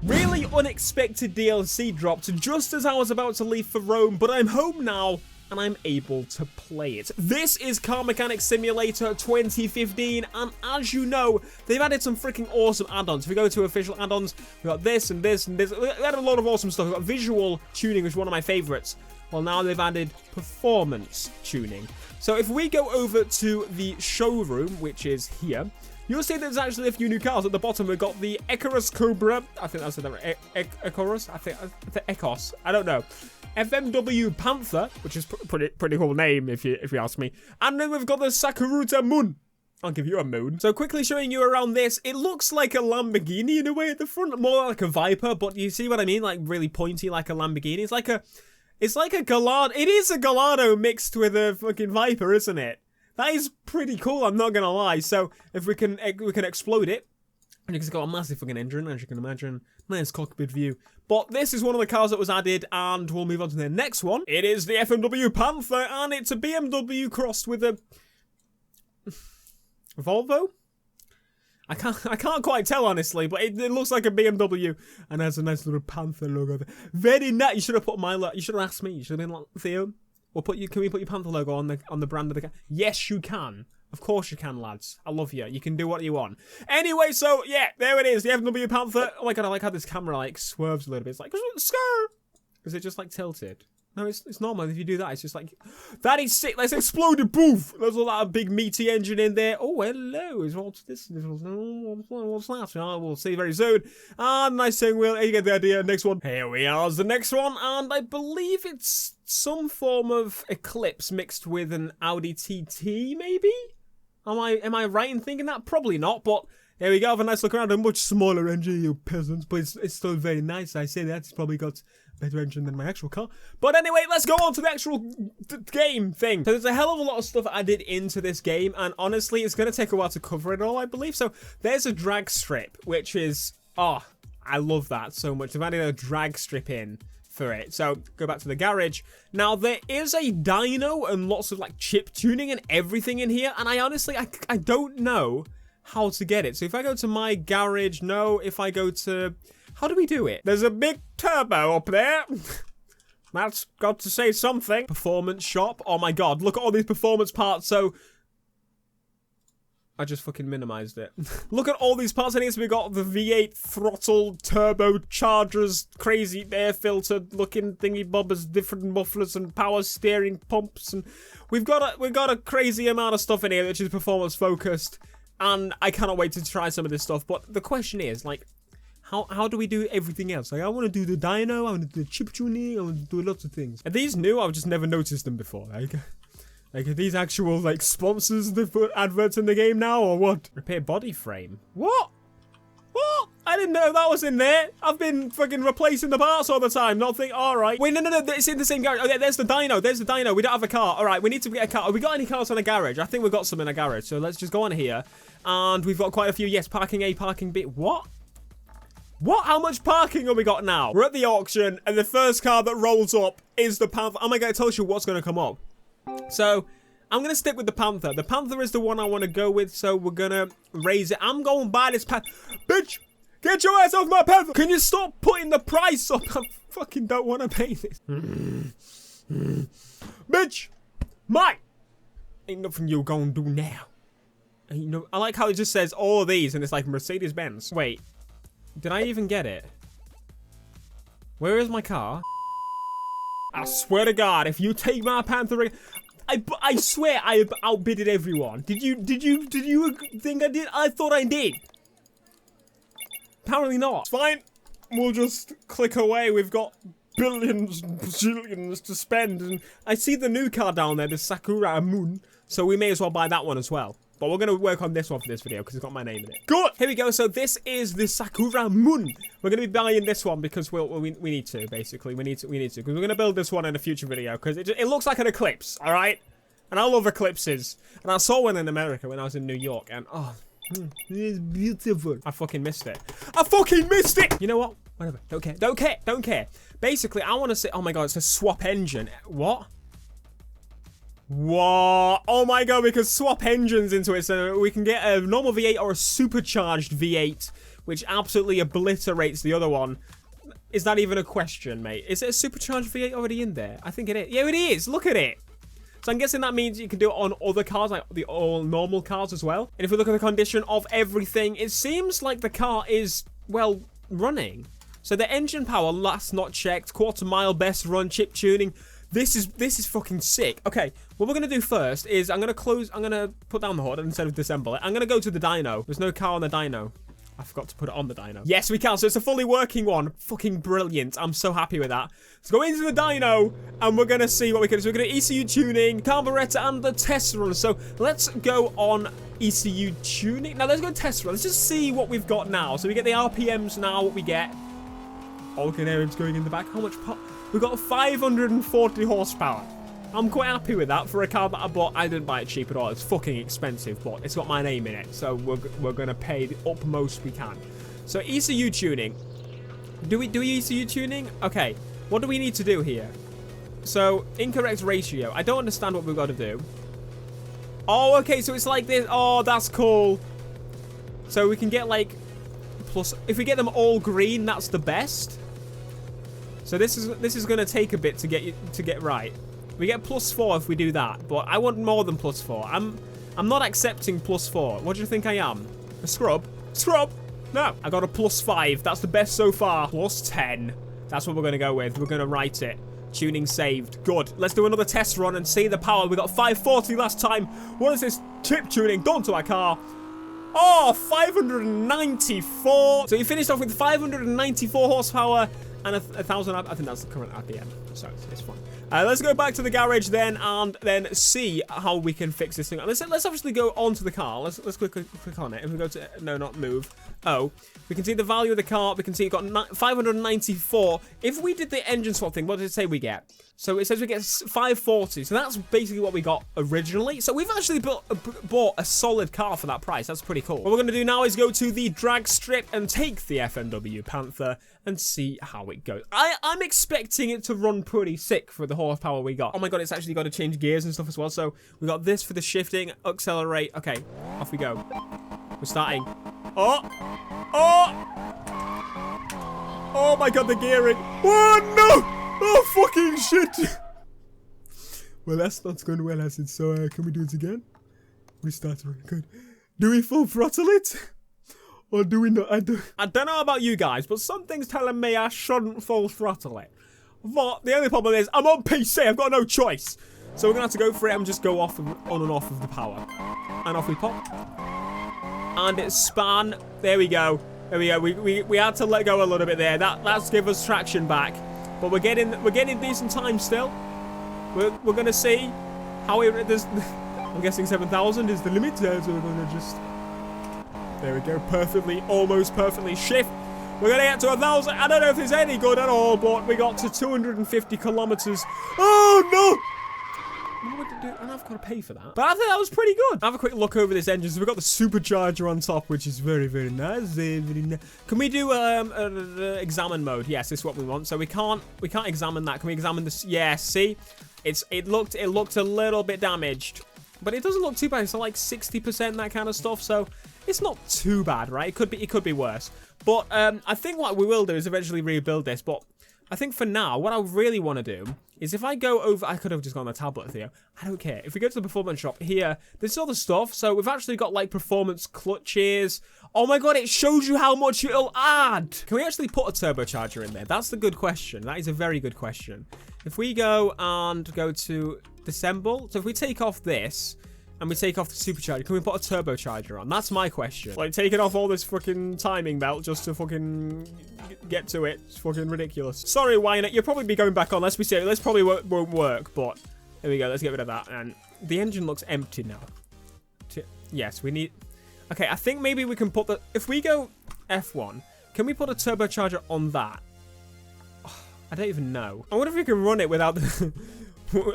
Really unexpected DLC dropped just as I was about to leave for Rome, but I'm home now and I'm able to play it. This is Car Mechanic Simulator 2015, and as you know, they've added some freaking awesome add-ons. If we go to official add-ons, we've got this and this and this. We added a lot of awesome stuff. We've got visual tuning, which is one of my favorites. Well, now they've added performance tuning. So if we go over to the showroom, which is here, you'll see there's actually a few new cars. At the bottom, we've got the Icarus Cobra. I think that's the Icarus. I think Ecos. I don't know. FMW Panther, which is pretty cool name if you ask me. And then we've got the Sakuruta Moon. I'll give you a moon. So quickly showing you around this, it looks like a Lamborghini in a way at the front, more like a Viper, but you see what I mean? Like really pointy like a Lamborghini. It's like a Gallardo. It is a Gallardo mixed with a fucking Viper, isn't it? That is pretty cool, I'm not gonna lie. So if we can explode it, and it's got a massive fucking engine, as you can imagine. Nice cockpit view. But this is one of the cars that was added, and we'll move on to the next one. It is the FMW Panther, and it's a BMW crossed with a Volvo. I can't quite tell honestly, but it looks like a BMW and has a nice little Panther logo there. Very nice. You should have put you should have asked me. You should have been like, Theo, can we put your Panther logo on the brand of the car? Yes, you can. Of course you can, lads. I love you. You can do what you want. Anyway, so yeah, there it is. The FMW Panther. Oh my god, I like how this camera like swerves a little bit. It's like skirt. Is it just like tilted? No, it's normal. If you do that, it's just like, that is sick. Let's explode it. Boof. There's all that big meaty engine in there. Oh, hello. What's this? What's that? Oh, we'll see very soon. Ah, nice steering wheel. You get the idea. Next one. Here we are. The next one. And I believe it's some form of Eclipse mixed with an Audi TT, maybe? Am I right in thinking that? Probably not, but there we go. Have a nice look around. A much smaller engine, you peasants, but it's still very nice. I say that. It's probably got better engine than my actual car. But anyway, let's go on to the actual game thing. So there's a hell of a lot of stuff added into this game, and honestly, it's going to take a while to cover it all, I believe. So there's a drag strip, which is, oh, I love that so much. They've added a drag strip in for it. So go back to the garage. Now there is a dyno and lots of like chip tuning and everything in here, and I honestly, I don't know how to get it. So if I go to my garage, no, if I go to, how do we do it? There's a big turbo up there. That's got to say something. Performance shop. Oh my god, look at all these performance parts. So I just fucking minimized it. Look at all these parts in here. So we got the V8 throttle, turbo chargers, crazy air filter looking thingy bobbers, different mufflers and power steering pumps, and we've got a crazy amount of stuff in here which is performance focused, and I cannot wait to try some of this stuff. But the question is, like, how do we do everything else? Like, I want to do the dyno, I want to do the chip tuning, I want to do lots of things. Are these new? I've just never noticed them before. Like, are these actual, like, sponsors that put adverts in the game now, or what? Repair body frame. What? What? I didn't know that was in there. I've been fucking replacing the parts all the time, not think, alright. Wait, no, it's in the same garage. Okay, there's the dyno, We don't have a car. Alright, we need to get a car. Have we got any cars on a garage? I think we've got some in a garage, so let's just go on here. And we've got quite a few. Yes, parking A, parking B. What? What? How much parking have we got now? We're at the auction, and the first car that rolls up is the Panther. Oh my god, it tells you what's going to come up. So, I'm going to stick with the Panther. The Panther is the one I want to go with, so we're going to raise it. I'm going to buy this Panther. Bitch! Get your ass off my Panther! Can you stop putting the price up? I fucking don't want to pay this. Bitch! Mike! Ain't nothing you gonna do now. Ain't no. I like how it just says all of these, and it's like Mercedes-Benz. Wait. Did I even get it? Where is my car? I swear to God, if you take my Panther, I swear I outbidded everyone. Did you think I did? I thought I did. Apparently not. It's fine. We'll just click away. We've got billions, zillions to spend, and I see the new car down there, the Sakura Moon. So we may as well buy that one as well. But we're going to work on this one for this video because it's got my name in it. Good. Here we go. So this is the Sakura Moon. We're going to be buying this one because we need to, basically. We need to. Because we're going to build this one in a future video because it looks like an eclipse, all right? And I love eclipses. And I saw one in America when I was in New York. And, oh, it's beautiful. I fucking missed it. I fucking missed it. You know what? Whatever. Don't care. Don't care. Don't care. Basically, I want to say, oh my God, it's a swap engine. What? What? Oh my god, we can swap engines into it, so we can get a normal V8 or a supercharged V8 which absolutely obliterates the other one. Is that even a question, mate? Is it a supercharged V8 already in there? I think it is. Yeah, it is. Look at it. So I'm guessing that means you can do it on other cars, like the all normal cars as well. And if we look at the condition of everything, it seems like the car is, well, running. So the engine power, last not checked, quarter mile, best run, chip tuning. This is fucking sick. Okay, what we're going to do first is I'm going to put down the hood instead of disassemble it. I'm going to go to the dyno. There's no car on the dyno. I forgot to put it on the dyno. Yes, we can. So it's a fully working one. Fucking brilliant. I'm so happy with that. Let's go into the dyno and we're going to see what we can do. So we're going to ECU tuning, carburetor, and the test run. So let's go on ECU tuning. Now let's go test run. Let's just see what we've got now. So we get the RPMs now, what we get. Alternator going in the back. How much power? We've got 540 horsepower. I'm quite happy with that for a car that I bought. I didn't buy it cheap at all. It's fucking expensive, but it's got my name in it. So we're going to pay the utmost we can. So ECU tuning. Do we do ECU tuning? Okay. What do we need to do here? So incorrect ratio. I don't understand what we've got to do. Oh, okay. So it's like this. Oh, that's cool. So we can get like plus. If we get them all green, that's the best. So this is going to take a bit to get right. We get +4 if we do that, but I want more than +4. I'm not accepting +4. What do you think I am? A scrub? Scrub? No. I got a +5. That's the best so far. +10. That's what we're going to go with. We're going to write it. Tuning saved. Good. Let's do another test run and see the power. We got 540 last time. What is this chip tuning done to our car? Oh, 594. So you finished off with 594 horsepower and 1,000. I think that's the current RPM. So it's fine. Let's go back to the garage then and then see how we can fix this thing. Let's obviously go onto the car. Let's click on it. If we go to no, not move. Oh, we can see the value of the car. We can see it got 594. If we did the engine swap thing, what did it say we get? So it says we get 540. So that's basically what we got originally. So we've actually bought a solid car for that price. That's pretty cool. What we're going to do now is go to the drag strip and take the FMW Panther and see how it goes. I'm expecting it to run pretty sick for the horsepower we got. Oh my god, it's actually got to change gears and stuff as well. So we got this for the shifting, accelerate. Okay, off we go. We're starting. Oh my god, the gearing. Oh no! Oh fucking shit! Well, that's not going well, has it? So can we do it again? Restart. Good. Do we full throttle it? Or do we not? I don't know about you guys, but something's telling me I shouldn't full throttle it. But the only problem is I'm on PC. I've got no choice. So we're gonna have to go for it and just go off on and off of the power. And off we pop. And it's span. There we go. There we go. We had to let go a little bit there. That's give us traction back. But we're getting decent time still. We're gonna see how it. I'm guessing 7,000 is the limit. So we're gonna just. There we go. Perfectly, almost perfectly shift. We're gonna get to 1,000. I don't know if it's any good at all, but we got to 250 kilometers. Oh no! And I've got to pay for that. But I think that was pretty good. Have a quick look over this engine. So we've got the supercharger on top, which is very, very nice. Very, very nice. Can we do examine mode? Yes, this is what we want. So we can't examine that. Can we examine this? Yes. See, it looked a little bit damaged, but it doesn't look too bad. It's like 60% that kind of stuff. So it's not too bad, right? It could be worse. But I think what we will do is eventually rebuild this. But I think for now, what I really want to do is if I go over, I could have just gone on the tablet, Theo. I don't care. If we go to the performance shop here, there's all the stuff. So we've actually got like performance clutches. Oh my god, it shows you how much it'll add. Can we actually put a turbocharger in there? That's the good question. That is a very good question. If we go and go to disassemble, so if we take off this and we take off the supercharger, can we put a turbocharger on? That's my question. Like taking off all this fucking timing belt just to fucking get to it. It's fucking ridiculous. Sorry, Wynette, you'll probably be going back on. Let's be serious. This probably won't work, but there we go. Let's get rid of that. And the engine looks empty now. Yes, we need... Okay, I think maybe we can put the... If we go F1, can we put a turbocharger on that? Oh, I don't even know. I wonder if we can run it without the...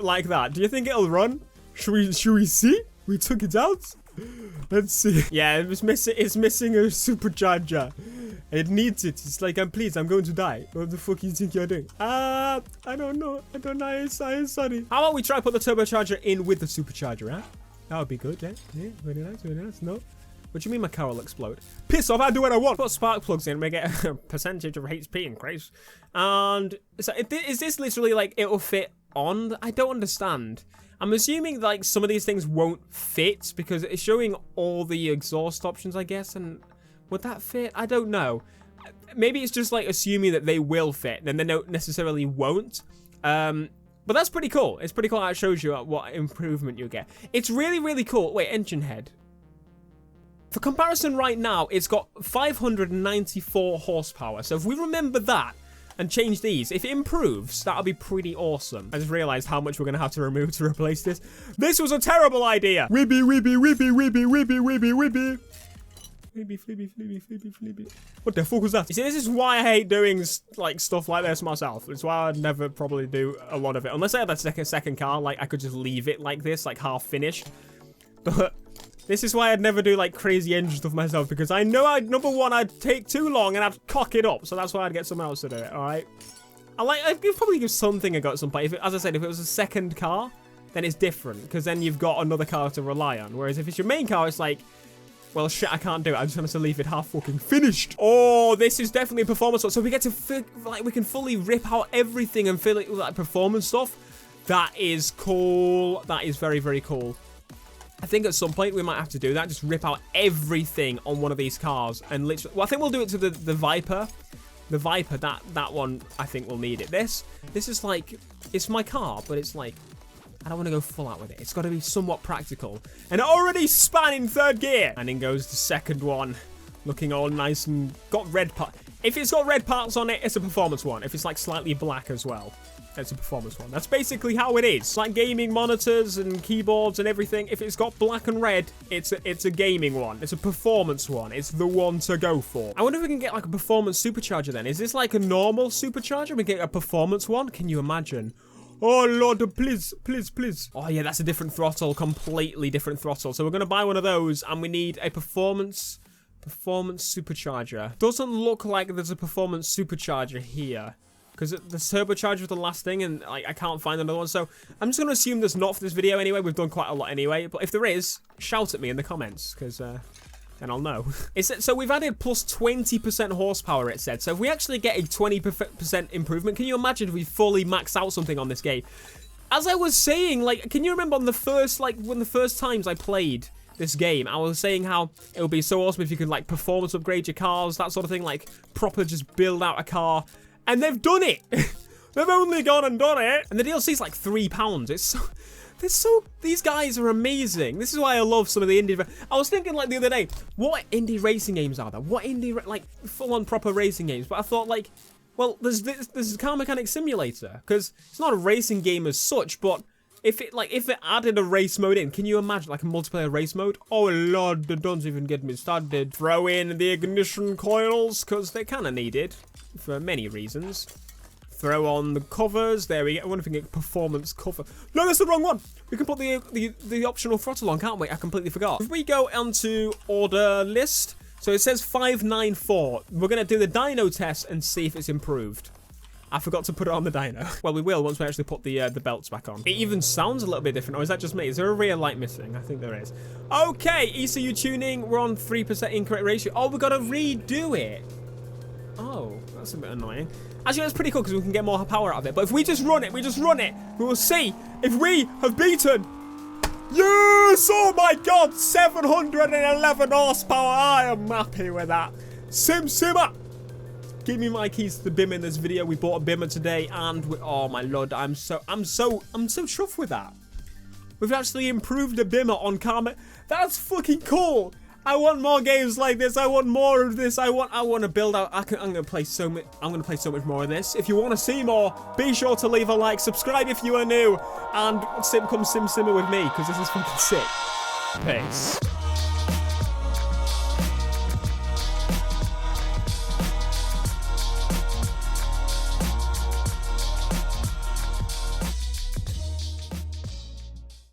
like that. Do you think it'll run? Should we see? We took it out. Let's see. Yeah, it's missing a supercharger. It needs it. It's like, please, I'm going to die. What the fuck do you think you're doing? I don't know. I'm sorry. How about we try put the turbocharger in with the supercharger, huh? That would be good, eh? Yeah, very nice, very nice. No. What do you mean my car will explode? Piss off, I do what I want. Put spark plugs in, we get a percentage of HP increase. And so is this literally like it'll fit on? I don't understand. I'm assuming like some of these things won't fit because it's showing all the exhaust options, I guess. And would that fit? I don't know. Maybe it's just like assuming that they will fit and they don't necessarily won't. But that's pretty cool. It's pretty cool how it shows you what improvement you get. It's really, really cool. Wait, engine head. For comparison right now, it's got 594 horsepower. So if we remember that and change these, if it improves, that'll be pretty awesome. I just realized how much we're going to have to remove to replace this. This was a terrible idea. Wibby, wibby, wibby, wibby, wibby, wibby, wibby. Flippy, flippy, flippy, flippy, flippy. What the fuck was that? You see, this is why I hate doing like stuff like this myself. It's why I'd never probably do a lot of it. Unless I had that second car, like I could just leave it like this, like half finished. But this is why I'd never do like crazy engine stuff myself, because I know number one, I'd take too long and I'd cock it up. So that's why I'd get someone else to do it. All right. I'd probably give something a go at some point. As I said, if it was a second car, then it's different because then you've got another car to rely on. Whereas if it's your main car, it's like, well, shit, I can't do it. I just want to leave it half fucking finished. Oh, this is definitely a performance. So we get to, like, we can fully rip out everything and fill it with, like, performance stuff. That is cool. That is very, very cool. I think at some point we might have to do that. Just rip out everything on one of these cars. And literally, well, I think we'll do it to the Viper. The Viper, that one, I think we'll need it. This is like, it's my car, but it's like, I don't want to go full out with it. It's got to be somewhat practical. And already spanning third gear. And in goes the second one. Looking all nice and got red parts. If it's got red parts on it, it's a performance one. If it's like slightly black as well, it's a performance one. That's basically how it is. It's like gaming monitors and keyboards and everything. If it's got black and red, it's a gaming one. It's a performance one. It's the one to go for. I wonder if we can get like a performance supercharger then. Is this like a normal supercharger? We get a performance one? Can you imagine? Oh, Lord, please, please, please. Oh, yeah, that's a different throttle, completely different throttle. So we're going to buy one of those, and we need a performance supercharger. Doesn't look like there's a performance supercharger here, because the turbocharger was the last thing, and I can't find another one. So I'm just going to assume there's not for this video anyway. We've done quite a lot anyway. But if there is, shout at me in the comments, because then I'll know. So we've added plus 20% horsepower, it said. So if we actually get a 20% improvement, can you imagine if we fully max out something on this game? As I was saying, like, can you remember on the first, like, when the first times I played this game, I was saying how it would be so awesome if you could, like, performance upgrade your cars, that sort of thing, like, proper just build out a car. And they've done it. They've only gone and done it. And the DLC's like £3. It's so, these guys are amazing. This is why I love some of the indie. I was thinking like the other day, what indie racing games are there? What indie, like full-on proper racing games? But I thought like, well, there's Car Mechanic Simulator, because it's not a racing game as such, but if it added a race mode in, can you imagine like a multiplayer race mode? Oh Lord, don't even get me started. Throw in the ignition coils, because they're kind of needed for many reasons. Throw on the covers. There we go. I wonder if we can get performance cover. No, that's the wrong one. We can put the optional throttle on, can't we? I completely forgot. If we go onto order list, so it says 594. We're going to do the dyno test and see if it's improved. I forgot to put it on the dyno. Well, we will once we actually put the belts back on. It even sounds a little bit different. Or is that just me? Is there a rear light missing? I think there is. Okay, ECU tuning. We're on 3% incorrect ratio. Oh, we've got to redo it. Oh, that's a bit annoying. Actually, that's pretty cool because we can get more power out of it. But if we just run it, we will see if we have beaten. Yes! Oh my God! 711 horsepower. I am happy with that. Simmer. Give me my keys to the Bimmer in this video. We bought a Bimmer today, and oh my Lord, I'm so chuffed with that. We've actually improved the Bimmer on Karma. That's fucking cool. I want more games like this. I want more of this. I want to build out. I'm gonna play so much. I'm gonna play so much more of this. If you want to see more, be sure to leave a like, subscribe if you are new, and come simmer with me because this is fucking sick. Peace.